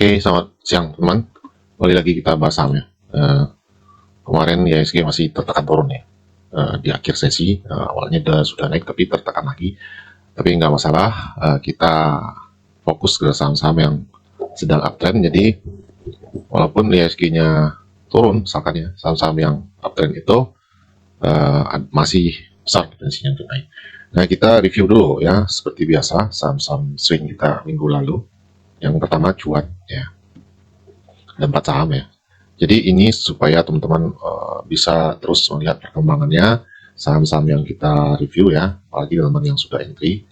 Oke, selamat siang teman. Kembali lagi kita bahas saham ya. Kemarin IHSG masih tertekan turun ya. Di akhir sesi awalnya sudah naik tapi tertekan lagi. Tapi nggak masalah, kita fokus ke saham-saham yang sedang uptrend. Jadi walaupun IHSG-nya turun, misalkan ya, saham-saham yang uptrend itu masih besar potensinya untuk naik. Nah, kita review dulu ya, seperti biasa saham-saham swing kita minggu lalu. Yang pertama cuan ya, ada 4 saham ya. Jadi ini supaya teman-teman bisa terus melihat perkembangannya saham-saham yang kita review ya, apalagi teman-teman yang sudah entry,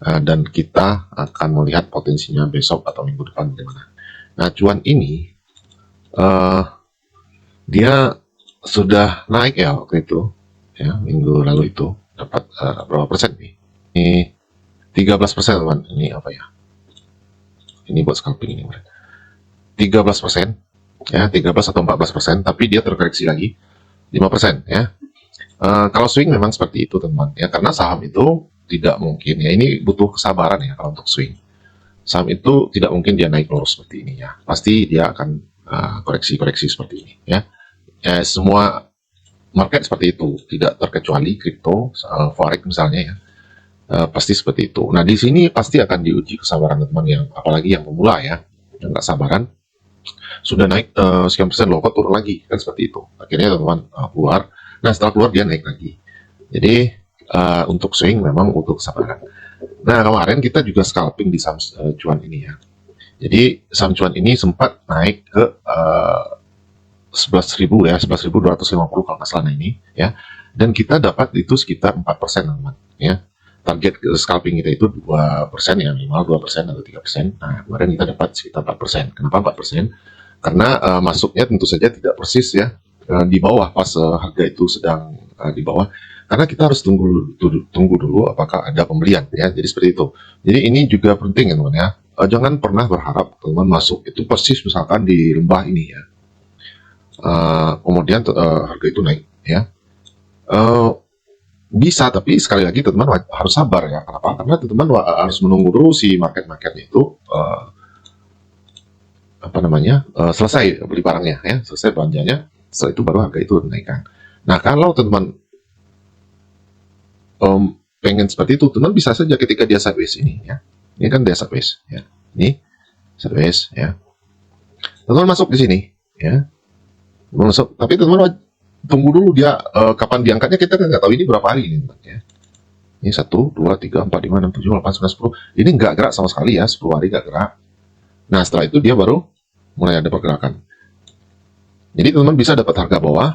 dan kita akan melihat potensinya besok atau minggu depan bagaimana. Nah, cuan ini dia sudah naik ya waktu itu ya, minggu lalu itu dapat berapa persen nih? Ini 13% teman. Ini apa ya? Ini buat scalping ini 13% ya, 13 atau 14%, tapi dia terkoreksi lagi 5% ya. Kalau swing memang seperti itu teman ya, karena saham itu tidak mungkin ya, ini butuh kesabaran ya. Kalau untuk swing saham itu tidak mungkin dia naik lurus seperti ini ya, pasti dia akan koreksi-koreksi seperti ini ya. Semua market seperti itu, tidak terkecuali kripto, forex misalnya ya. Pasti seperti itu. Nah, di sini pasti akan diuji kesabaran teman yang, apalagi yang pemula ya, yang nggak sabaran, sudah naik sekian persen loh, kok turun lagi, kan seperti itu. Akhirnya teman-teman keluar. Nah, setelah keluar dia naik lagi. Jadi untuk swing memang untuk kesabaran. Nah, kemarin kita juga scalping di saham cuan ini ya. Jadi saham cuan ini sempat naik ke 11.000 ya, 11.250 kalau nggak salah ini ya. Dan kita dapat itu sekitar 4% teman-teman ya. Target scalping kita itu 2% ya, minimal 2% atau 3%. Nah, kemarin kita dapat sekitar 4%. Kenapa 4%? Karena masuknya tentu saja tidak persis ya, di bawah pas harga itu sedang di bawah. Karena kita harus tunggu dulu apakah ada pembelian ya. Jadi seperti itu. Jadi ini juga penting ya teman ya. Jangan pernah berharap teman masuk itu persis misalkan di lembah ini ya. Kemudian harga itu naik ya. Bisa, tapi sekali lagi teman-teman harus sabar ya. Kenapa? Karena teman-teman harus menunggu dulu si market-marketnya itu selesai beli barangnya ya, selesai belanjanya. Setelah itu baru harga itu naikkan. Nah, kalau teman-teman pengen seperti itu, teman bisa saja ketika dia sideways ini ya. Ini kan dia sideways ya. Ini sideways ya. Teman-teman masuk di sini ya. Masuk, tapi teman-teman tunggu dulu dia kapan diangkatnya, kita kan nggak tahu ini berapa hari ini ya. Ini 1, 2, 3, 4, 5, 6, 7, 8, 9, 10. Ini nggak gerak sama sekali ya, 10 hari nggak gerak. Nah, setelah itu dia baru mulai ada pergerakan. Jadi teman-teman bisa dapat harga bawah,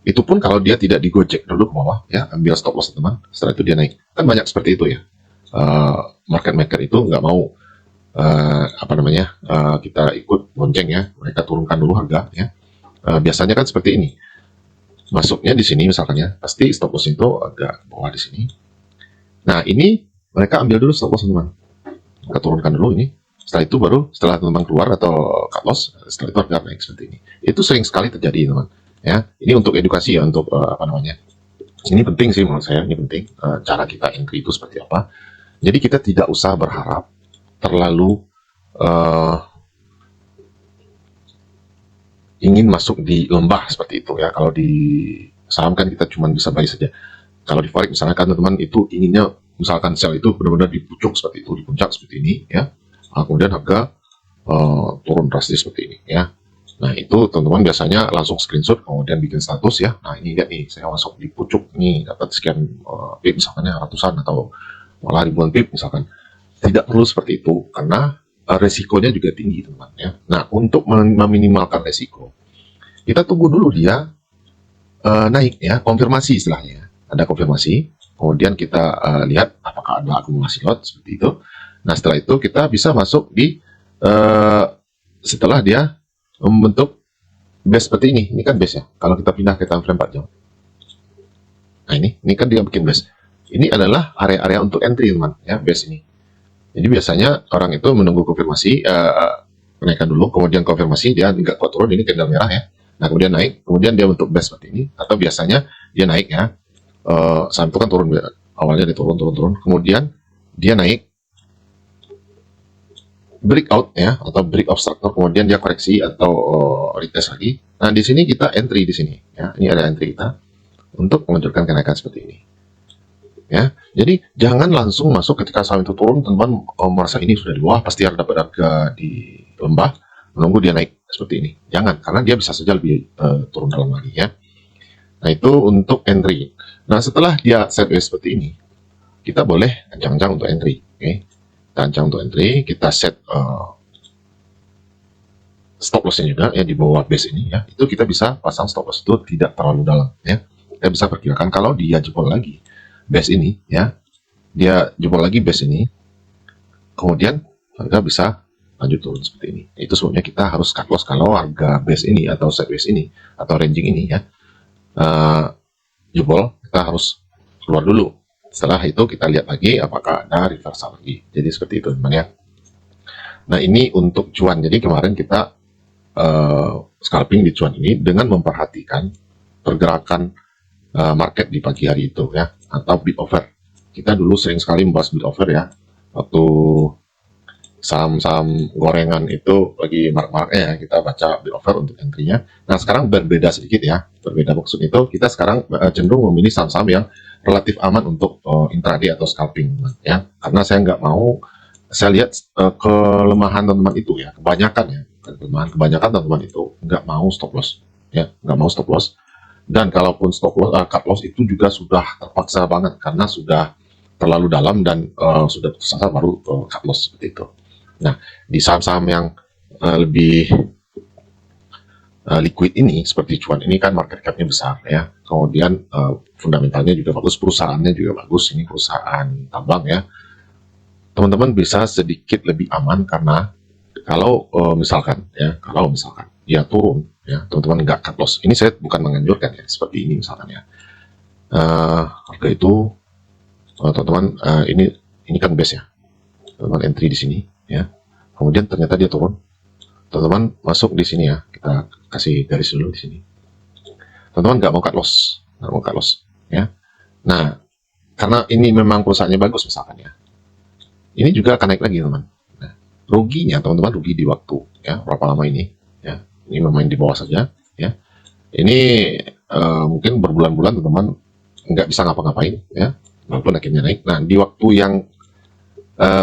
itu pun kalau dia tidak digojek dulu ke bawah ya, ambil stop loss teman. Setelah itu dia naik. Kan banyak seperti itu ya. Market maker itu nggak mau kita ikut bonceng ya, mereka turunkan dulu harga ya. Biasanya kan seperti ini. Masuknya di sini misalkan ya, pasti stop loss itu agak bawah di sini. Nah, ini mereka ambil dulu stop loss teman. Mereka turunkan dulu ini. Setelah itu baru setelah teman keluar atau cut loss, setelah itu harga naik seperti ini. Itu sering sekali terjadi teman. Ya, ini untuk edukasi ya, untuk ini penting sih menurut saya, ini penting cara kita entry itu seperti apa. Jadi kita tidak usah berharap terlalu ingin masuk di lembah seperti itu ya. Kalau di saham kan kita cuma bisa buy saja. Kalau di forex misalnya kan teman-teman itu inginnya misalkan sell itu benar-benar di pucuk seperti itu, di puncak seperti ini ya. Kemudian harga turun drastis seperti ini ya. Nah, itu teman-teman biasanya langsung screenshot kemudian bikin status ya. Nah, ini lihat nih, saya masuk di pucuk nih, dapat sekian pip misalkan ratusan atau malah ribuan pip misalkan. Tidak perlu seperti itu karena resikonya juga tinggi teman-teman ya. Nah, untuk meminimalkan resiko, kita tunggu dulu dia naik ya, konfirmasi istilahnya. Ada konfirmasi, kemudian kita lihat apakah ada akumulasi lot seperti itu. Nah, setelah itu kita bisa masuk di setelah dia membentuk base seperti ini. Ini kan base ya. Kalau kita pindah ke time frame 4 jam. Nah, ini kan dia bikin base. Ini adalah area-area untuk entry teman ya, base ini. Jadi biasanya orang itu menunggu konfirmasi, kenaikan dulu, kemudian konfirmasi dia nggak kuat turun, ini candle merah ya. Nah, kemudian naik, kemudian dia bentuk base seperti ini, atau biasanya dia naik ya. Saham itu kan turun, awalnya dia turun, kemudian dia naik breakout ya, atau break of structure, kemudian dia koreksi atau retest lagi. Nah, di sini kita entry di sini ya. Ini ada entry kita untuk melanjutkan kenaikan seperti ini. Ya, jadi jangan langsung masuk ketika saham itu turun, teman-teman merasa ini sudah di bawah, pasti harus dapat harga di lembah, menunggu dia naik seperti ini. Jangan, karena dia bisa saja lebih turun dalam lagi ya. Nah, itu untuk entry. Nah, setelah dia sideways seperti ini, kita boleh ancang-ancang untuk entry. Oke, kita ancang untuk entry, kita set stop lossnya juga ya di bawah base ini ya. Itu kita bisa pasang stop loss itu tidak terlalu dalam ya. Kita bisa perkirakan kalau dia jebol lagi base ini ya, dia jebol lagi base ini, kemudian harga bisa lanjut turun seperti ini. Itu sebabnya kita harus cut loss kalau harga base ini atau sideways ini atau ranging ini ya jebol, kita harus keluar dulu. Setelah itu kita lihat lagi apakah ada reversal lagi. Jadi seperti itu teman ya. Nah, ini untuk cuan. Jadi kemarin kita scalping di cuan ini dengan memperhatikan pergerakan market di pagi hari itu ya, atau bid offer. Kita dulu sering sekali membahas bid offer ya, waktu saham-saham gorengan itu lagi marak-maraknya ya, kita baca bid offer untuk entry-nya. Nah, sekarang berbeda sedikit ya. Berbeda maksud itu, kita sekarang cenderung memilih saham-saham yang relatif aman untuk intraday atau scalping ya, karena saya nggak mau, saya lihat kelemahan teman-teman itu ya, kebanyakan teman-teman itu nggak mau stop loss ya, nggak mau stop loss. Dan kalaupun stop loss, cut loss itu juga sudah terpaksa banget karena sudah terlalu dalam dan sudah susah baru cut loss seperti itu. Nah, di saham-saham yang lebih liquid ini seperti cuan ini kan market cap-nya besar ya, kemudian fundamentalnya juga bagus, perusahaannya juga bagus, ini perusahaan tambang ya. Teman-teman bisa sedikit lebih aman karena kalau misalkan dia turun ya, teman-teman nggak cut loss. Ini saya bukan menganjurkan ya, seperti ini misalkan ya. Harga itu teman-teman ini kan base ya. Teman-teman entry di sini ya. Kemudian ternyata dia turun. Teman-teman masuk di sini ya. Kita kasih garis dulu di sini. Teman-teman nggak mau cut loss ya. Nah, karena ini memang perusahaannya bagus misalkan ya. Ini juga akan naik lagi teman-teman. Nah, ruginya teman-teman rugi di waktu ya, berapa lama ini ya. Ini memang di bawah saja ya. Ini mungkin berbulan-bulan teman-teman nggak bisa ngapa-ngapain ya, walaupun akhirnya naik. Nah, di waktu yang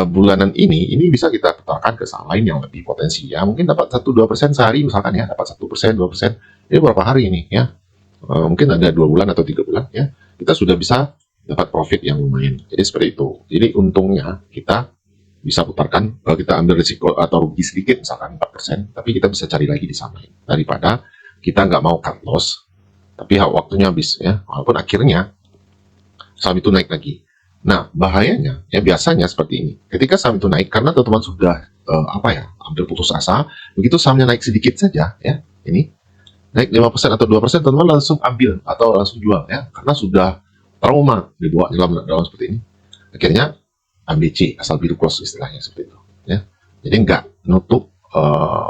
bulanan ini bisa kita putarkan ke saham lain yang lebih potensi ya, mungkin dapat 1-2% sehari misalkan ya, dapat 1%, 2%. Ini berapa hari ini ya, mungkin ada 2 bulan atau 3 bulan ya, kita sudah bisa dapat profit yang lumayan. Jadi seperti itu. Jadi untungnya kita bisa putarkan, kalau kita ambil risiko atau rugi sedikit misalkan 4%, tapi kita bisa cari lagi di saham lain daripada kita nggak mau cut loss tapi waktunya habis ya, walaupun akhirnya saham itu naik lagi. Nah, bahayanya ya biasanya seperti ini, ketika saham itu naik karena teman-teman sudah hampir putus asa, begitu sahamnya naik sedikit saja ya, ini naik 5% atau 2%, teman-teman langsung ambil atau langsung jual ya, karena sudah trauma dibawa dalam seperti ini. Akhirnya ABC, asal biru close istilahnya seperti itu ya. Jadi nggak nutup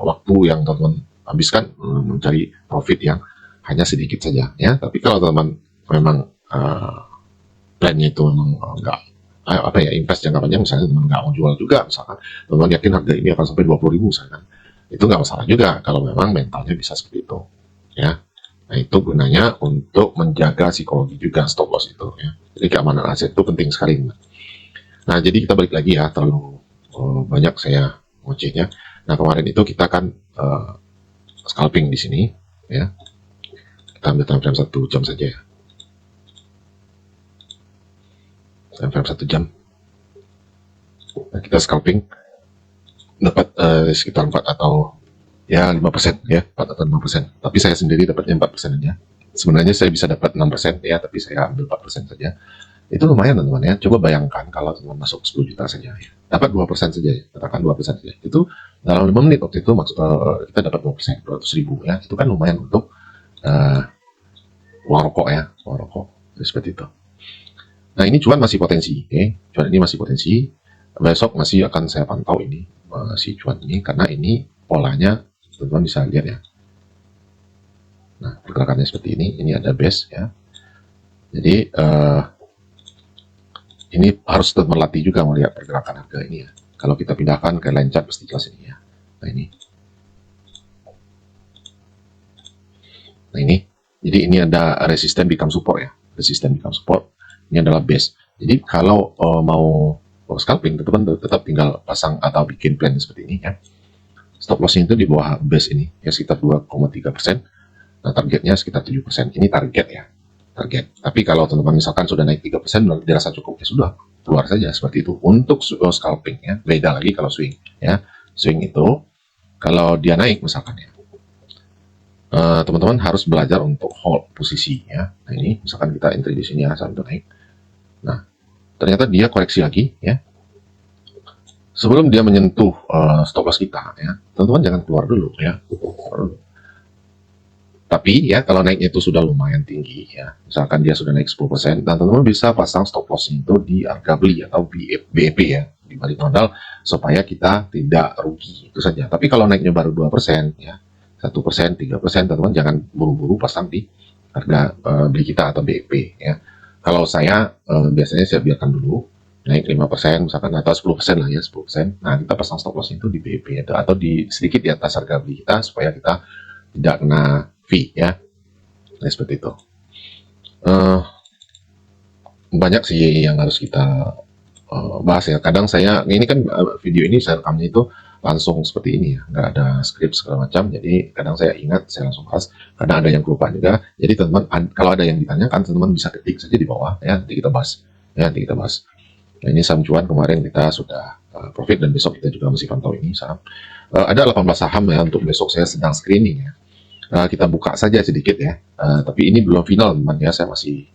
waktu yang teman-teman habiskan mencari profit yang hanya sedikit saja ya. Tapi kalau teman-teman memang plannya itu memang nggak invest jangka panjang, misalnya teman nggak mau jual juga, misalkan teman yakin harga ini akan sampai 20.000 misalkan, itu nggak masalah juga kalau memang mentalnya bisa seperti itu ya. Nah, itu gunanya untuk menjaga psikologi juga stop loss itu ya. Jadi keamanan aset itu penting sekali. Nah, jadi kita balik lagi ya, terlalu banyak saya ngocehnya. Nah, kemarin itu kita kan scalping di sini ya. Kita ambil time frame 1 jam saja ya. Time frame 1 jam. Nah, kita scalping dapat sekitar 4 atau ya 5% ya, 4 atau 5%. Tapi saya sendiri dapatnya 4% aja. Sebenarnya saya bisa dapat 6% ya, tapi saya ambil 4% saja. Itu lumayan teman-teman ya. Coba bayangkan kalau teman masuk 10 juta saja ya, dapat 2% saja ya, katakan 2% saja. Itu dalam 5 menit waktu itu kita dapat 2%, 200.000 ya. Itu kan lumayan untuk uang rokok ya, uang rokok. Seperti itu. Nah, ini cuan masih potensi, oke. Cuan ini masih potensi. Besok masih akan saya pantau ini si cuan ini, karena ini polanya teman-teman bisa lihat ya. Nah, pergerakannya seperti ini. Ini ada base ya. Jadi ini harus tetap melatih juga melihat pergerakan harga ini ya. Kalau kita pindahkan ke line chart pasti jelas ini ya. Nah ini. Nah ini. Jadi ini ada resisten become support ya. Resisten become support. Ini adalah base. Jadi kalau mau scalping, teman-teman tetap tinggal pasang atau bikin plan seperti ini ya. Stop lossnya itu di bawah base ini ya, sekitar 2,3%. Nah targetnya sekitar 7%. Ini target ya, target. Tapi kalau teman-teman misalkan sudah naik 3%, dirasa cukup, ya sudah keluar saja seperti itu untuk scalping ya. Beda lagi kalau swing ya. Swing itu kalau dia naik misalkan ya, teman-teman harus belajar untuk hold posisi ya. Nah ini misalkan kita entry di sini ya, sampai naik. Nah ternyata dia koreksi lagi ya. Sebelum dia menyentuh stop loss kita ya, teman-teman jangan keluar dulu ya. Tapi ya kalau naiknya itu sudah lumayan tinggi ya, misalkan dia sudah naik 10%, dan teman-teman bisa pasang stop loss itu di harga beli atau BEP ya, di balik modal, supaya kita tidak rugi, itu saja. Tapi kalau naiknya baru 2% ya, 1%, 3%, teman-teman jangan buru-buru pasang di harga beli kita atau BEP ya. Kalau saya biasanya saya biarkan dulu naik 5% misalkan, atau 10% lah ya, 10%. Nah kita pasang stop loss itu di BEP atau di sedikit di atas harga beli kita, supaya kita tidak kena fee ya. Nah, seperti itu. Banyak sih yang harus kita bahas ya. Kadang saya, ini kan video ini saya rekamnya itu langsung seperti ini ya, nggak ada skrip segala macam. Jadi kadang saya ingat, saya langsung bahas. Kadang ada yang kelupaan juga. Jadi teman-teman, kalau ada yang ditanyakan, teman-teman bisa ketik saja di bawah ya, nanti kita bahas ya, nanti kita bahas. Nah, ini saham cuan kemarin kita sudah profit, dan besok kita juga masih pantau ini saham. Ada 18 saham ya, untuk besok saya sedang screening ya. Kita buka saja sedikit ya, tapi ini belum final teman ya, saya masih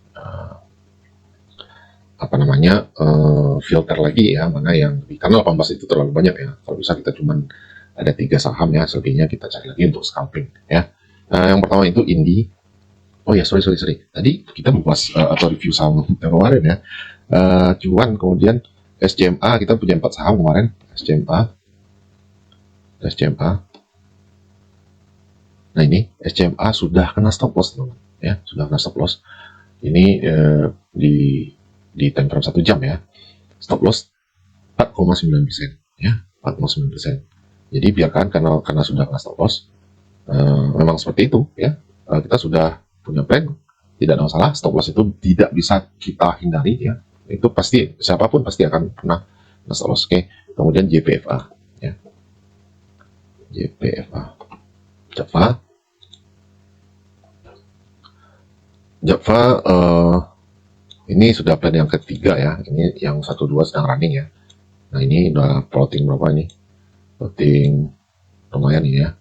filter lagi ya, mana yang karena 18 itu terlalu banyak ya. Kalau bisa kita cuman ada 3 saham ya, selebihnya kita cari lagi untuk scalping ya. Yang pertama itu Indi. Oh ya, sorry tadi kita membahas atau review saham kemarin ya. Cuan, kemudian SCMA, kita punya 4 saham kemarin. SCMA. Nah ini SCMA sudah kena stop loss teman-teman ya, sudah kena stop loss. Ini di time frame 1 jam ya, stop loss 4,9% ya, 4,9%. Jadi biarkan, karena sudah kena stop loss, memang seperti itu ya. Kita sudah punya plan, tidak ada masalah. Stop loss itu tidak bisa kita hindari ya, itu pasti siapapun pasti akan pernah kena stop loss. Oke. Kemudian JPFA ya, Java ini sudah plan yang ketiga ya. Ini yang 1-2 sedang running ya. Nah ini udah floating berapa ini? Floating lumayan ini ya,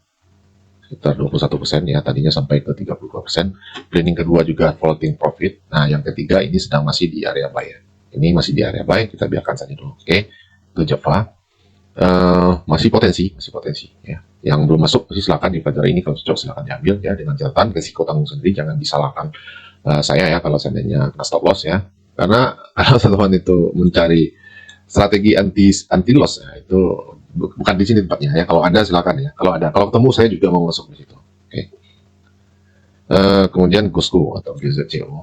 sekitar 21% ya. Tadinya sampai ke 32%. Planning kedua juga floating profit. Nah yang ketiga ini sedang masih di area buy ya. Ini masih di area buy, kita biarkan saja dulu. Oke, itu Java. Masih potensi ya. Yang belum masuk silakan dipelajari, ini kalau cocok silakan diambil ya, dengan catatan risiko tanggung sendiri, jangan disalahkan saya ya kalau seandainya kena stop loss ya. Karena kalau teman-teman itu mencari strategi anti loss ya, itu bukan di sini tempatnya ya. Kalau ada silakan ya, kalau ketemu saya juga mau masuk di situ. Oke. Kemudian GOSCO atau GZCO,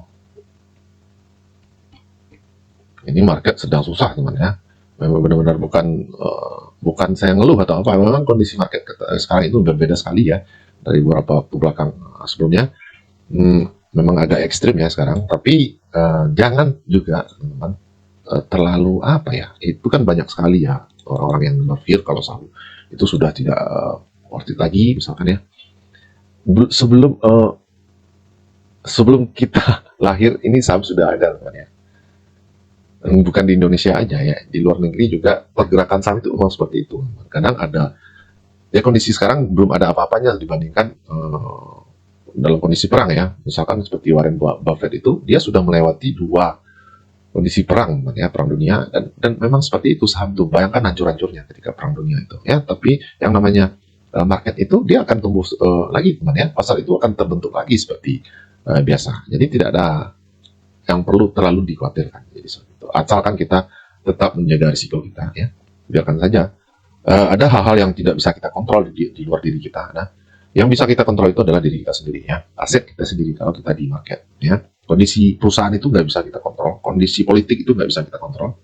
ini market sedang susah teman ya. Memang benar-benar bukan saya ngeluh atau apa, memang kondisi market sekarang itu berbeda sekali ya dari beberapa waktu belakang sebelumnya. Memang agak ekstrim ya sekarang, tapi jangan juga teman-teman terlalu apa ya, itu kan banyak sekali ya orang-orang yang berpikir kalau saham itu sudah tidak worth it lagi misalkan ya. Sebelum kita lahir ini saham sudah ada teman ya. Bukan di Indonesia aja ya, di luar negeri juga pergerakan saham itu memang seperti itu. Kadang ada ya, kondisi sekarang belum ada apa-apanya dibandingkan dalam kondisi perang ya. Misalkan seperti Warren Buffett itu, dia sudah melewati 2 kondisi perang ya, perang dunia, dan memang seperti itu saham tuh. Bayangkan hancur-hancurnya ketika perang dunia itu ya. Tapi yang namanya market itu dia akan tumbuh lagi teman ya, pasar itu akan terbentuk lagi seperti biasa. Jadi tidak ada yang perlu terlalu dikhawatirkan. Jadi itu, asalkan kita tetap menjaga risiko kita ya, biarkan saja. Ada hal-hal yang tidak bisa kita kontrol di luar diri kita. Nah, yang bisa kita kontrol itu adalah diri kita sendiri ya, aset kita sendiri kalau kita di market ya. Kondisi perusahaan itu nggak bisa kita kontrol, kondisi politik itu nggak bisa kita kontrol.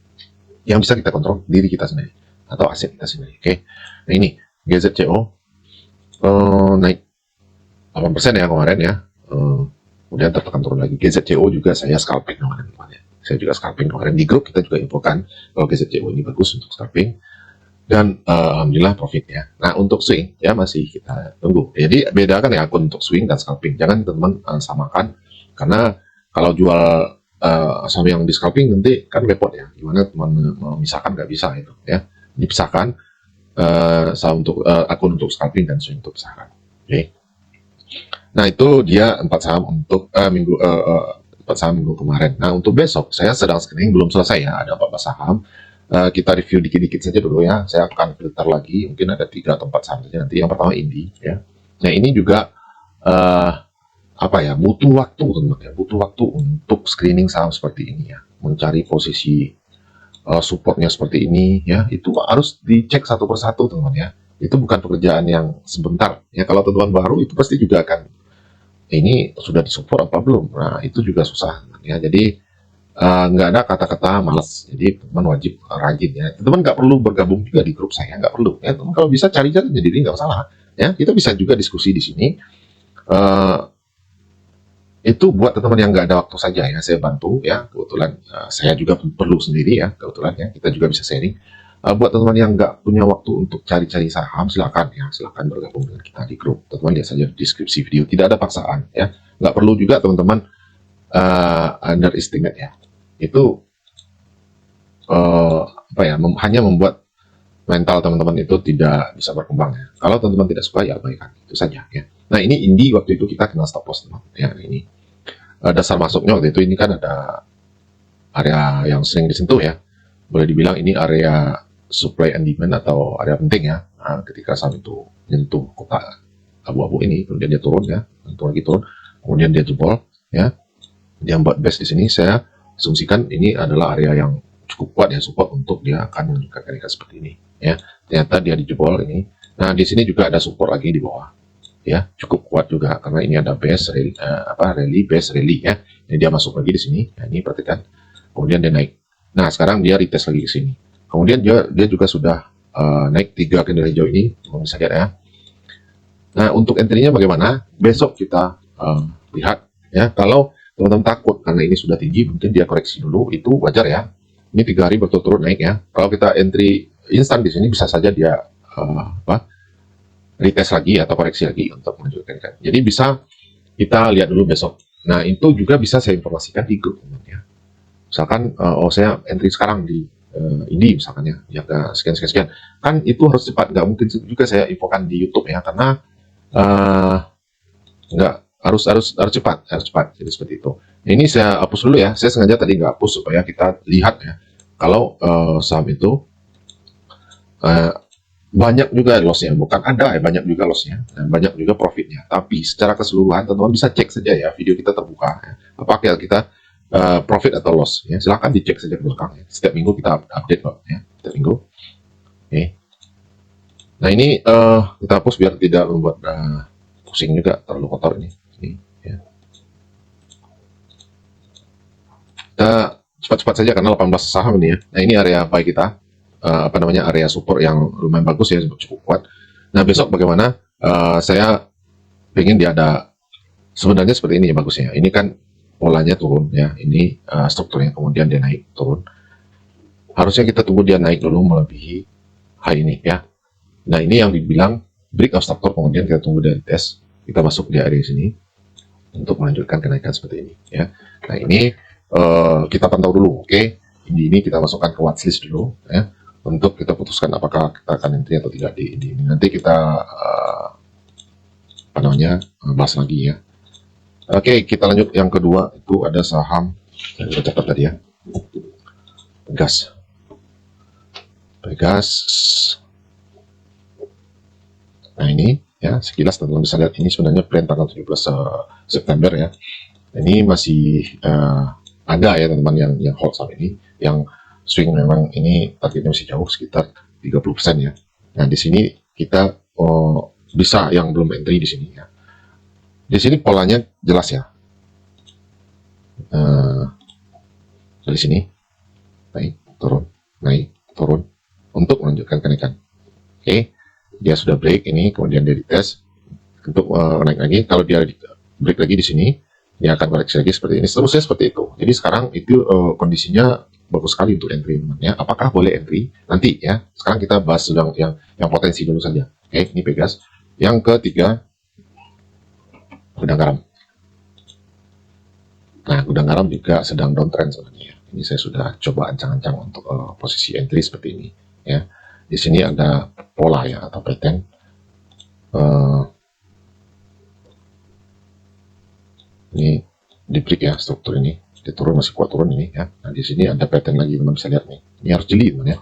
Yang bisa kita kontrol diri kita sendiri. atau aset kita sendiri. Oke. Nah ini GZCO naik 8% ya kemarin ya. Kemudian tertekan turun lagi. GZCO juga saya scalping kemarin. Saya juga scalping kemarin di grup, kita juga infokan kalau GZCO ini bagus untuk scalping. Dan alhamdulillah profit ya. Nah untuk swing ya masih kita tunggu. Jadi bedakan ya akun untuk swing dan scalping. Jangan teman-teman samakan, karena kalau jual saham yang di scalping nanti kan repot ya. Gimana teman memisahkan, nggak bisa itu ya. Dipisahkan saham untuk akun untuk scalping dan swing untuk pisahkan. Oke. Nah itu dia 4 saham untuk minggu 4 saham minggu kemarin. Nah untuk besok saya sedang screening, belum selesai ya, ada 14 saham. Kita review dikit-dikit saja dulu ya. Saya akan filter lagi, mungkin ada 3 atau 4 saham saja nanti. Yang pertama Indi ya. Nah ini juga apa ya, butuh waktu teman-teman ya, butuh waktu untuk screening saham seperti ini ya, mencari posisi supportnya seperti ini ya, itu harus dicek satu persatu teman-teman ya. Itu bukan pekerjaan yang sebentar ya. Kalau teman-teman baru itu pasti juga akan ini sudah disupport apa belum. Nah itu juga susah ya. Jadi nggak ada kata-kata malas. Jadi teman wajib rajin ya. Teman nggak perlu bergabung juga di grup saya, nggak perlu ya. Teman kalau bisa cari aja sendiri, nggak masalah ya. Kita bisa juga diskusi di sini. Itu buat teman-teman yang nggak ada waktu saja ya, saya bantu ya. Kebetulan saya juga perlu sendiri ya, kebetulan ya. Kita juga bisa sharing. Buat teman-teman yang nggak punya waktu untuk cari-cari saham, silakan ya, silakan bergabung dengan kita di grup. Teman-teman lihat saja di deskripsi video, tidak ada paksaan ya. Nggak perlu juga teman-teman underestimate ya. Itu apa ya, hanya membuat mental teman-teman itu tidak bisa berkembang ya. Kalau teman-teman tidak suka ya abaikan, itu saja ya. Nah ini Indi waktu itu kita kena stop loss teman ya. Ini dasar masuknya waktu itu, ini kan ada area yang sering disentuh ya, boleh dibilang ini area supply and demand atau area penting ya. Nah, ketika saham itu menyentuh kotak abu-abu ini, kemudian dia turun ya, lagi turun, kemudian dia jebol ya, dia buat base di sini. Saya asumsikan ini adalah area yang cukup kuat ya, support untuk dia akan menunjukkan kenaikan seperti ini ya. Ternyata dia dijebol ini. Nah di sini juga ada support lagi di bawah ya, cukup kuat juga karena ini ada base rally base rally ya. Ini dia masuk lagi di sini. Nah, ini perhatikan, kemudian dia naik. Nah sekarang dia retest lagi ke sini, kemudian dia juga sudah naik 3 candle hijau ini, bisa lihat ya. Nah untuk entry-nya bagaimana, besok kita lihat ya. Kalau teman-teman takut karena ini sudah tinggi, mungkin dia koreksi dulu, itu wajar ya. Ini 3 hari berturut-turut naik ya. Kalau kita entry instan di sini, bisa saja dia retest lagi atau koreksi lagi untuk menunjukkan kan. Jadi bisa kita lihat dulu besok. Nah itu juga bisa saya informasikan di grup teman ya. Misalkan saya entry sekarang di ini misalkan ya, jaga sekian kan, itu harus cepat. Nggak mungkin juga saya infokan di YouTube ya, karena nggak harus cepat, jadi seperti itu. Ini saya hapus dulu ya, saya sengaja tadi nggak hapus supaya kita lihat ya, kalau saham itu banyak juga lossnya, bukan ada ya, banyak juga lossnya dan banyak juga profitnya. Tapi secara keseluruhan teman-teman bisa cek saja ya, video kita terbuka ya, apakah kita profit atau loss ya, silahkan dicek saja ke belakang ya. Setiap minggu kita update kok ya, setiap minggu. Oke. Nah ini kita hapus biar tidak membuat pusing juga, terlalu kotor ini ya. Kita cepat-cepat saja karena 18 saham ini ya. Nah ini area buy kita, area support yang lumayan bagus ya, cukup kuat. Nah besok bagaimana, saya pengen dia ada sebenarnya seperti ini ya bagusnya. Ini kan polanya turun ya, ini strukturnya, kemudian dia naik turun. Harusnya kita tunggu dia naik dulu melebihi high ini ya. Nah ini yang dibilang break of struktur, kemudian kita tunggu dari tes, kita masuk di area sini untuk melanjutkan kenaikan seperti ini ya. Nah ini kita pantau dulu, oke. Ini kita masukkan ke watchlist dulu ya, untuk kita putuskan apakah kita akan entry atau tidak di ini. Nanti kita bahas lagi ya. Oke, kita lanjut yang kedua, itu ada saham yang kita catat tadi ya, Pegas. Nah ini ya, sekilas teman-teman bisa lihat, ini sebenarnya plan tanggal 17 September ya. Ini masih ada ya teman-teman yang hold saham ini, yang swing memang ini targetnya masih jauh, sekitar 30% ya. Nah di sini kita bisa yang belum entry di sini ya. Di sini polanya jelas ya. Dari sini naik turun, naik turun. untuk melanjutkan kenaikan. Oke, dia sudah break ini, kemudian dia dites untuk naik lagi. Kalau dia break lagi di sini, dia akan koreksi lagi seperti ini, seterusnya seperti itu. Jadi sekarang itu kondisinya bagus sekali untuk entry, teman ya. Apakah boleh entry nanti ya? Sekarang kita bahas sedang yang potensi dulu saja. Oke, ini Pegas. Yang ketiga, gudang garam. Nah, gudang garam juga sedang downtrend sebenarnya. Ini saya sudah coba ancang-ancang untuk posisi entry seperti ini ya. Di sini ada pola ya atau pattern. Ini di break ya struktur ini. Dia turun, masih kuat turun ini ya. Nah, di sini ada pattern lagi, teman bisa lihat nih. Ini harus jeli teman ya.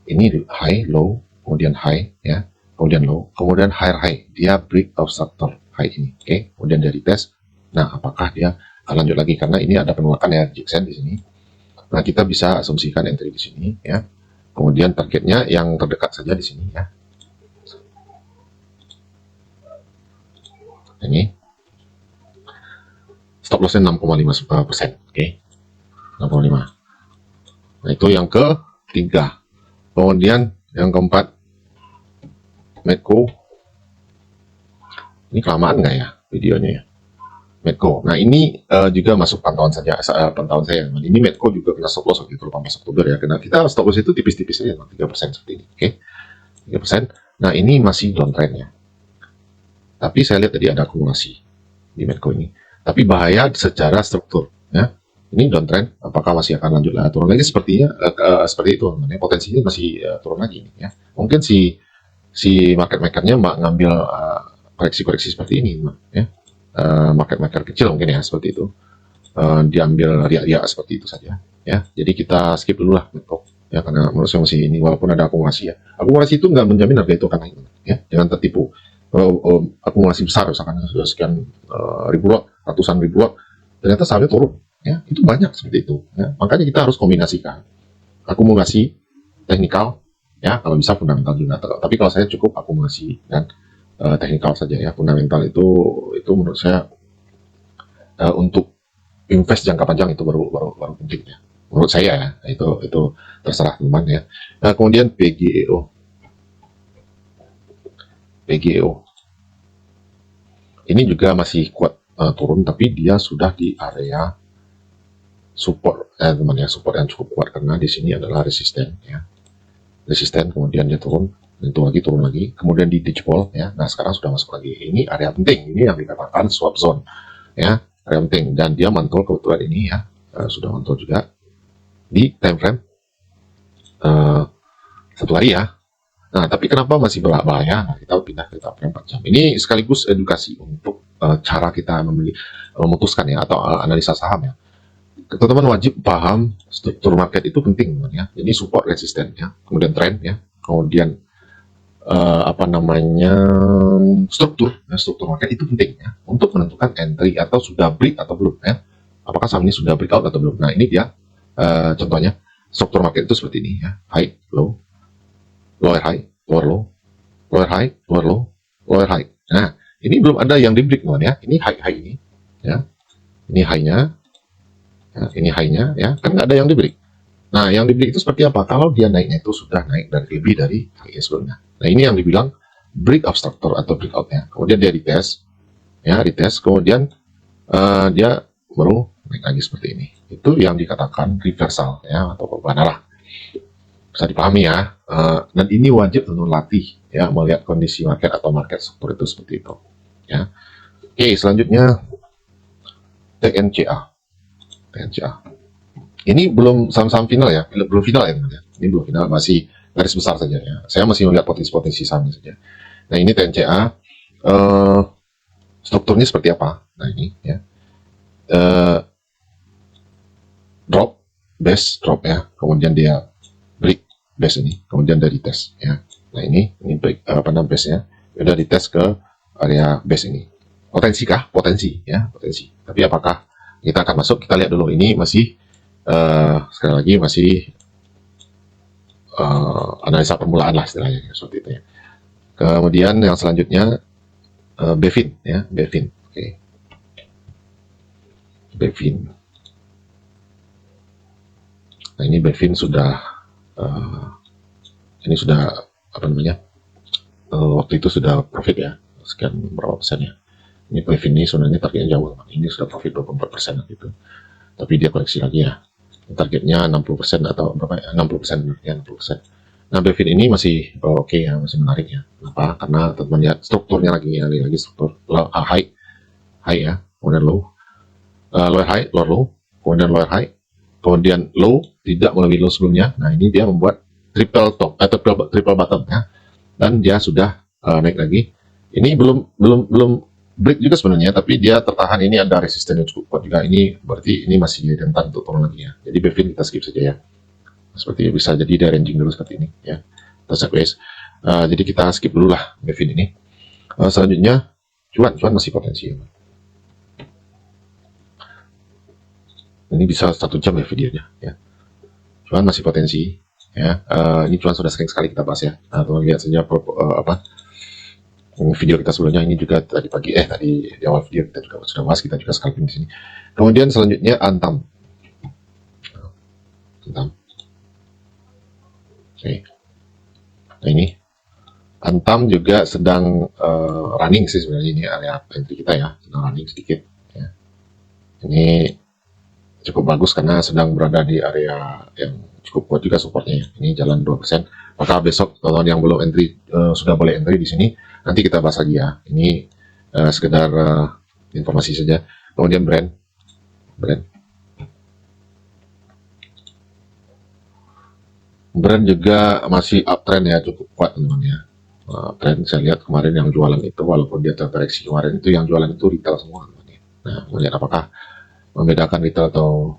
Ini high, low, kemudian high ya, kemudian low, kemudian higher high. Dia break of structure high ini. Oke, kemudian dari test. Nah, apakah dia akan lanjut lagi karena ini ada penolakan ya Jackson di sini. Nah, kita bisa asumsikan entry di sini ya. Kemudian targetnya yang terdekat saja di sini ya. Ini stop lossnya 6,5%. Oke, 6,5. Nah, itu yang ketiga. Kemudian yang keempat, Medco. Ini kelamaan nggak ya videonya ya? Medco. Nah, ini juga masuk pantauan saja, pantauan saya. Ini Medco juga kena stop loss waktu itu 18 Oktober ya. Karena kita stop loss itu tipis-tipis saja, 3% seperti ini. Oke, 3%. Nah, ini masih downtrend ya. Tapi saya lihat tadi ada akumulasi di Medco ini. Tapi bahaya secara struktur ya. Ini downtrend, apakah masih akan lanjut turun lagi? Sepertinya seperti itu, potensinya masih turun lagi ya. Mungkin si market makernya ngambil koreksi-koreksi seperti ini, ya. Market maker kecil mungkin ya seperti itu. Diambil riak-riak seperti itu saja ya. Jadi kita skip dulu lah ya, karena menurut saya masih ini, walaupun ada akumulasi ya. Akumulasi itu nggak menjamin harga itu akan naik ya. Jangan tertipu. Akumulasi besar misalkan sudah sekian ribu lot, ratusan ribu lot, ternyata sahamnya turun ya, itu banyak seperti itu ya. Makanya kita harus kombinasikan akumulasi, teknikal ya, kalau bisa fundamental juga. Tapi kalau saya cukup akumulasi dan teknikal saja ya. Fundamental itu menurut saya untuk invest jangka panjang itu baru penting ya. Menurut saya ya, itu terserah teman ya. Nah, kemudian PGEO. Ini juga masih kuat turun, tapi dia sudah di area support teman ya, support yang cukup kuat karena di sini adalah resisten ya. Resisten, kemudian dia turun, turun lagi, kemudian di ditchball ya. Nah, sekarang sudah masuk lagi. Ini area penting, ini yang dikatakan swap zone ya, area penting, dan dia mantul kebetulan ini ya, sudah mantul juga di time frame 1 hari ya. Nah, tapi kenapa masih bahaya? Nah, kita pindah ke time frame 4 jam. Ini sekaligus edukasi untuk cara kita memutuskan ya, atau analisa saham ya. Teman-teman wajib paham struktur market itu penting ya. Jadi support, resisten ya, kemudian trend ya, kemudian struktur market itu penting ya untuk menentukan entry atau sudah break atau belum ya. Apakah saham ini sudah breakout atau belum? Nah, ini dia contohnya struktur market itu seperti ini ya, high, low, lower high, lower low, lower high, lower low, lower high. Nah, ini belum ada yang di break ya. Ini high ini ya. Ini high-nya. Ya, ini high-nya ya, kan nggak ada yang di break. Nah, yang di break itu seperti apa? Kalau dia naiknya itu sudah naik dari lebih dari high sebelumnya. Nah, ini yang dibilang break of structure atau breakout ya. Kemudian dia retest ya, kemudian dia baru naik lagi seperti ini. Itu yang dikatakan reversal ya, atau perubahan arah. Bisa dipahami ya. Dan ini wajib tentu latih ya, melihat kondisi market atau market struktur itu seperti itu ya. Oke, selanjutnya TNCA. Ini belum saham-saham final ya, belum final ya teman-teman. Ini belum final, masih garis besar saja ya. Saya masih melihat potensi-potensi sahamnya saja. Nah, ini TNCA, strukturnya seperti apa? Nah, ini ya, drop ya, kemudian dia break base ini, kemudian dari tes ya. Nah, ini break base-nya, udah dites ke area base ini. Potensi kah? Potensi ya, potensi. Tapi apakah kita akan masuk? Kita lihat dulu. Ini masih sekali lagi masih analisa permulaan lah istilahnya seperti itu ya. Kemudian yang selanjutnya Bevin ya, Bevin. Oke. Bevin. Nah, ini Bevin sudah ini sudah apa namanya, waktu itu sudah profit ya, sekian berapa persen ya. Ini profit ini sebenarnya targetnya jauh, ini sudah profit 24% gitu, tapi dia koreksi lagi ya, targetnya 60% atau berapa ya, 60% ya, 60%. Nah, Bevin ini masih oke ya, masih menarik ya. Kenapa? Karena teman-teman lihat strukturnya lagi struktur high, high ya, kemudian low, lower high, lower low, kemudian lower high, kemudian low tidak melebihi low sebelumnya. Nah, ini dia membuat triple top atau triple bottom ya, dan dia sudah naik lagi. Ini belum break juga sebenarnya, tapi dia tertahan. Ini ada resisten yang cukup kuat juga. Ini berarti ini masih rentan untuk turun lagi ya. Jadi Bevin kita skip saja ya. Seperti bisa jadi dia ranging dulu seperti ini ya. Kita sideways. Jadi kita skip dulu lah Bevin ini. Selanjutnya cuan masih potensi. Ini bisa 1 jam ya videonya ya. Cuan masih potensi ya. Ini cuan sudah sering sekali kita bahas ya. Nah, teman lihat saja video kita sebelumnya. Ini juga tadi pagi tadi di awal video kita juga sudah bahas, kita juga scalping di sini. Kemudian selanjutnya Antam. Oke. Nah, ini Antam juga sedang running sih sebenarnya, ini area entry kita ya, sedang running sedikit ya. Ini cukup bagus karena sedang berada di area yang cukup kuat juga supportnya ya. Ini jalan 2%. Maka besok kalau yang belum entry sudah boleh entry di sini. Nanti kita bahas lagi ya. Ini sekedar informasi saja. Kemudian brand juga masih uptrend ya, cukup kuat teman-teman ya. Trend saya lihat kemarin yang jualan itu, walaupun dia terkoreksi kemarin itu, yang jualan itu retail semua teman-teman ya. Nah, melihat apakah membedakan retail atau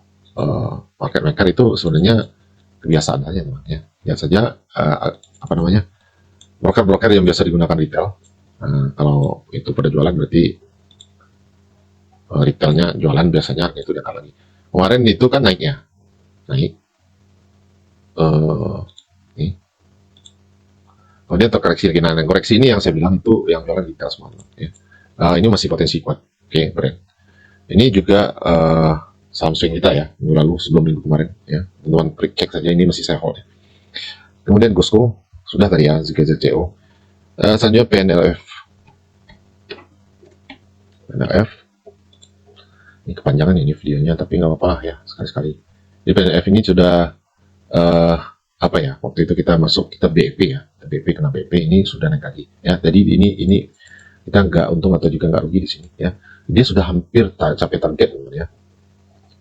market maker itu sebenarnya kebiasaan saja teman ya. Lihat saja apa namanya, broker-broker yang biasa digunakan retail. Kalau itu pada jualan berarti retailnya jualan, biasanya itu dia kalah lagi. Kemarin itu kan naik ya, naik. Nih. Kemudian terkoreksi lagi. Nah, koreksi ini yang saya bilang itu yang jualan retail semua ya. Ini masih potensi kuat. Oke, brand. Ini juga saham swing kita ya, minggu lalu sebelum minggu kemarin ya. Teman-teman klik cek saja, ini masih saya hold ya. Kemudian Gosco sudah tadi ya, ZCO. Selanjutnya PNLF. Ini kepanjangan ini videonya, tapi nggak apa-apa ya, sekali-sekali. Di PNLF ini sudah apa ya, waktu itu kita masuk, kita BEP ya, BEP kena BEP, ini sudah naik lagi ya. Jadi ini kita nggak untung atau juga nggak rugi di sini ya. Dia sudah hampir capai target ya.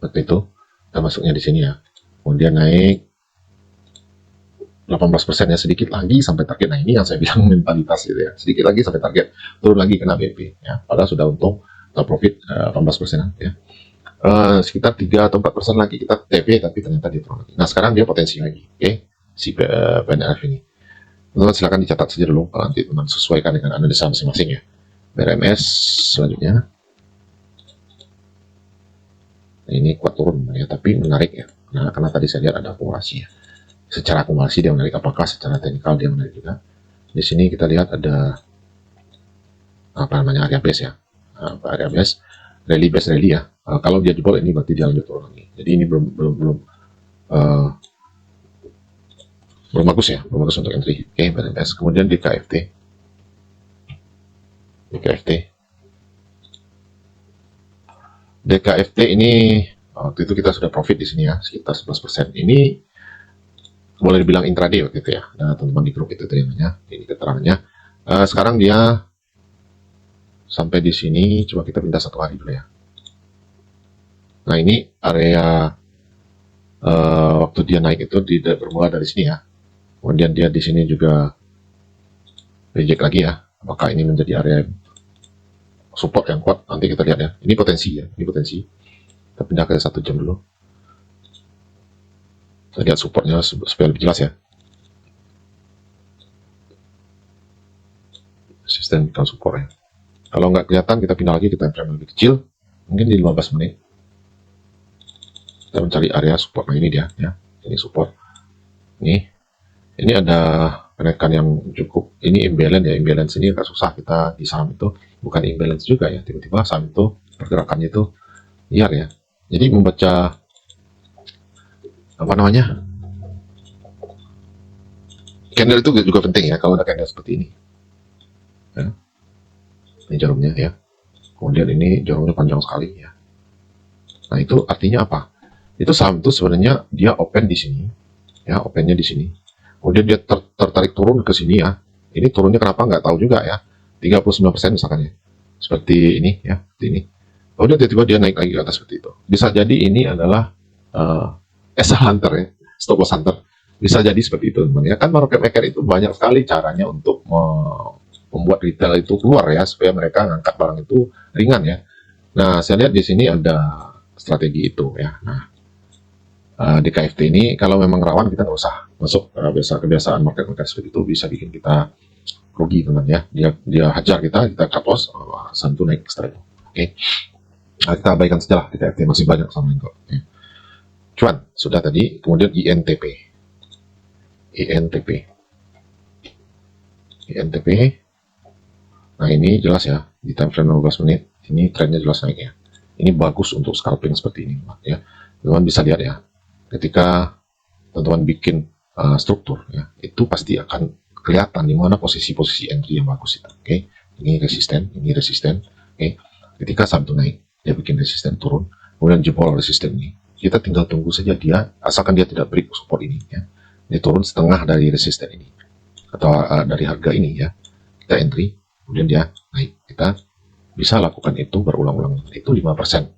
Waktu itu kita masuknya di sini ya. Kemudian naik 18% ya, sedikit lagi sampai target. Nah, ini yang saya bilang mentalitas gitu ya. Sedikit lagi sampai target, turun lagi kena BEP ya. Padahal sudah untung atau profit 18% ya. Sekitar 3 atau 4% lagi kita TP, tapi ternyata dia turun lagi. Nah, sekarang dia potensi lagi, oke, si PNLF ini. Teman-teman silakan dicatat saja dulu, kalau nanti teman sesuaikan dengan analisa masing-masing ya. BRMS selanjutnya. Nah, ini kuat turun ya, tapi menarik ya. Nah, karena tadi saya lihat ada akumulasi ya. Secara akumulasi dia menarik, apakah secara teknikal dia menarik juga. Di sini kita lihat ada apa namanya, area base ya. Area base, rally base rally ya. Kalau dia jebol ini berarti dia lanjut turun lagi. Jadi ini belum bagus ya, belum bagus untuk entry. Oke, BRMS. Kemudian DKFT. DKFT ini waktu itu kita sudah profit di sini ya, sekitar 11%. Ini boleh dibilang intraday waktu itu ya. Nah, teman-teman di grup itu namanya, ini keterangannya. Sekarang dia sampai di sini, coba kita pindah 1 hari dulu ya. Nah, ini area waktu dia naik itu bermula dari sini ya. Kemudian dia di sini juga reject lagi ya. Apakah ini menjadi area support yang kuat? Nanti kita lihat ya. Ini potensi ya, ini potensi. Kita pindah ke 1 jam dulu. Kita lihat supportnya supaya lebih jelas ya. Sistem bukan support ya. Kalau nggak kelihatan, kita pindah lagi ke time frame lebih kecil, mungkin di 15 menit. Kita mencari area support. Nah, ini dia ya. Ini support. Ini ada kenaikan yang cukup. Ini imbalance ya. Imbalance ini agak susah kita di saham itu. Bukan imbalance juga ya. Tiba-tiba saham itu pergerakannya itu liar ya. Jadi membaca apa namanya, Candle itu juga penting ya, kalau ada candle seperti ini. Ya. Ini jarumnya ya. Kemudian ini jarumnya panjang sekali ya. Nah itu artinya apa? Itu saham itu sebenarnya dia open di sini, ya opennya di sini. Kemudian dia tertarik turun ke sini ya. Ini turunnya kenapa nggak tahu juga ya. 39% misalkan ya. Seperti ini ya, seperti ini. Kemudian tiba-tiba dia naik lagi ke atas seperti itu. Bisa jadi ini adalah SL hunter ya, stop loss hunter. Bisa jadi seperti itu teman ya. Kan market maker itu banyak sekali caranya untuk membuat retail itu keluar ya, supaya mereka ngangkat barang itu ringan ya. Nah, saya lihat di sini ada strategi itu ya. Nah, di KFT ini kalau memang rawan kita nggak usah masuk. Kebiasaan market maker seperti itu bisa bikin kita rugi teman ya. Dia hajar kita cut loss, santu naik strike. Oke. Nah, kita abaikan saja lah di KFT, masih banyak sama kok. Ya. Cuan sudah tadi, kemudian INTP. Nah ini jelas ya, di time frame 15 menit ini trennya jelas naik ya. Ini bagus untuk scalping seperti ini ya. Teman-teman bisa lihat ya, ketika teman-teman bikin struktur ya, itu pasti akan kelihatan di mana posisi-posisi entry yang bagus itu. Oke, ini resisten. Oke, ketika saham itu naik, dia bikin resisten turun, kemudian jebol resisten ini. Kita tinggal tunggu saja dia, asalkan dia tidak break support ini ya. Dia turun setengah dari resisten ini atau dari harga ini ya. Kita entry, kemudian dia naik. Kita bisa lakukan itu berulang-ulang. Itu 5%.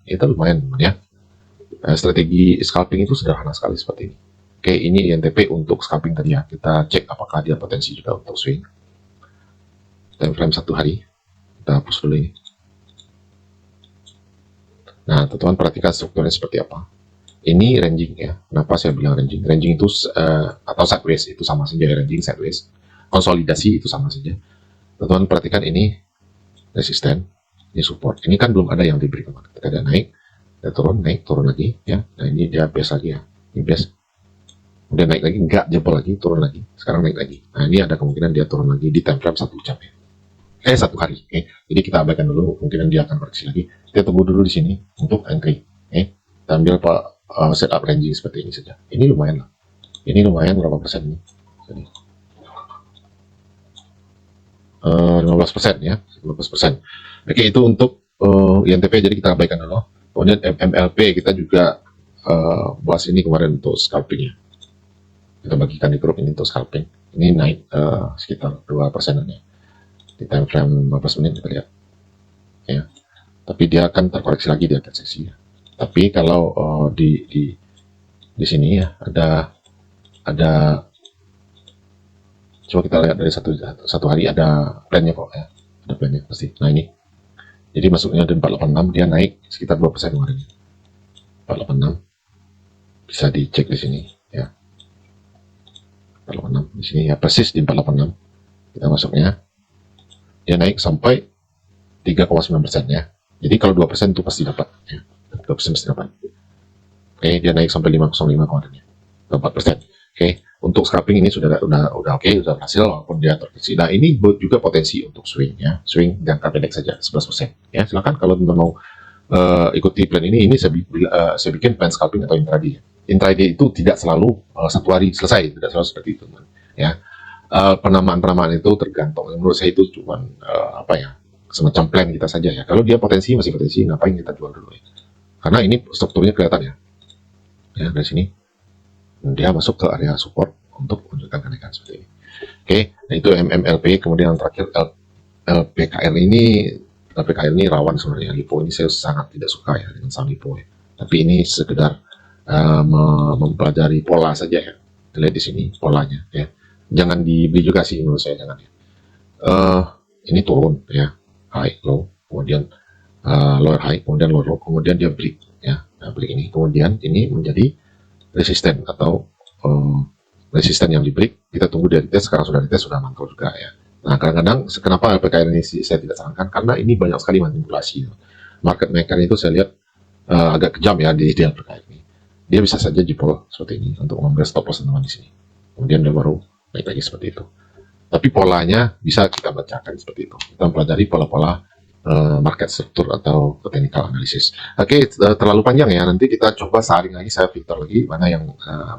Itu lumayan ya. Strategi scalping itu sederhana sekali seperti ini. Oke, ini INTP untuk scalping tadi ya. Kita cek apakah dia potensi juga untuk swing. Time frame 1 hari. Kita hapus dulu ini. Nah, teman-teman perhatikan strukturnya seperti apa. Ini ranging ya. Kenapa saya bilang ranging? Ranging itu atau sideways itu sama saja ya, ranging sideways. Konsolidasi itu sama saja. Teman-teman perhatikan ini resisten, ini support. Ini kan belum ada yang diberi teman. Ketika dia naik, dia turun, naik, turun lagi ya. Nah, ini dia base lagi ya. Ini base. Kemudian naik lagi, enggak jebol lagi, turun lagi. Sekarang naik lagi. Nah, ini ada kemungkinan dia turun lagi di time frame 1 jam ya. 1 hari. Okay. Jadi kita abaikan dulu, kemungkinan dia akan koreksi lagi. Kita tunggu dulu di sini untuk entry. Okay. Kita ambil setup ranging seperti ini saja. Ini lumayan lah. Ini lumayan berapa persen ini? 15% ya, 15%. Oke, itu untuk INTP, jadi kita abaikan dulu. Kemudian MLP kita juga bahas ini kemarin untuk scalping ya. Kita bagikan di grup ini untuk scalping. Ini naik sekitar 2%-an ya. Di time frame 15 menit kita lihat. Ya. Tapi dia akan terkoreksi lagi di akhir sesi ya. Tapi kalau di sini ya ada coba kita lihat dari satu hari ada plannya kok ya, ada plannya pasti. Nah ini, jadi masuknya di 486 dia naik sekitar 2% kemarin. 486 bisa dicek di sini ya. 486 di sini ya, persis di 486 kita masuknya, dia naik sampai 3,9% ya. Jadi kalau 2% itu pasti dapat ya. 2% pasti dapat. Oke, dia naik sampai 505 kemarin ya. 4%. Oke, untuk scalping ini sudah oke, sudah berhasil walaupun dia terkoreksi. Nah, ini juga potensi untuk swing ya. Swing jangka pendek saja 11%. Ya, silakan kalau teman mau ikuti plan ini saya bikin plan scalping atau intraday. Intraday itu tidak selalu 1 hari selesai, tidak selalu seperti itu, teman. Ya. Penamaan itu tergantung. Menurut saya itu cuma apa ya? Semacam plan kita saja ya. Kalau dia potensi masih potensi, ngapain kita jual dulu ya? Karena ini strukturnya kelihatan ya. Ya, dari sini dia masuk ke area support untuk menunjukkan kenaikan seperti ini. Oke, nah itu MMLP. Kemudian yang terakhir LPKR ini rawan sebenarnya. Lipo ini saya sangat tidak suka ya dengan saham Lipo ya. Tapi ini sekedar mempelajari pola saja ya. Lihat di sini polanya ya. Jangan dibeli juga sih menurut saya, jangan ya. Ini turun ya, high low, kemudian lower high, kemudian lower low, kemudian dia break ya. Nah, break ini kemudian ini menjadi resisten atau resisten yang di break. Kita tunggu dari retest, sekarang sudah retest, sudah mantap juga ya. Nah, kadang-kadang kenapa LPKR ini saya tidak sarankan, karena ini banyak sekali manipulasi. Market maker itu saya lihat agak kejam ya di LPKR ini. Dia bisa saja jebol seperti ini untuk mengambil stop loss teman di sini. Kemudian dia baru naik lagi seperti itu. Tapi polanya bisa kita bacakan seperti itu. Kita mempelajari pola-pola market struktur atau technical analysis. Oke, terlalu panjang ya. Nanti kita coba saring lagi, saya filter lagi mana yang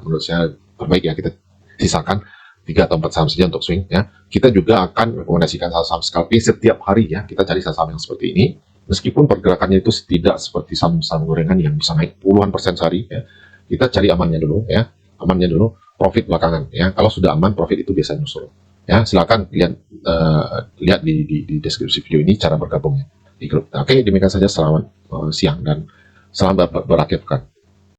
menurut saya terbaik ya, kita sisakan. 3 atau 4 saham saja untuk swing ya. Kita juga akan rekomendasikan saham-saham scalping setiap hari ya. Kita cari saham yang seperti ini. Meskipun pergerakannya itu tidak seperti saham-saham gorengan yang bisa naik puluhan persen sehari ya. Kita cari amannya dulu ya. Amannya dulu, profit belakangan ya. Kalau sudah aman, profit itu biasa nyusul. Ya, silakan lihat di deskripsi video ini cara bergabungnya di grup. Oke, demikian saja. Selamat siang dan selamat berakhiran.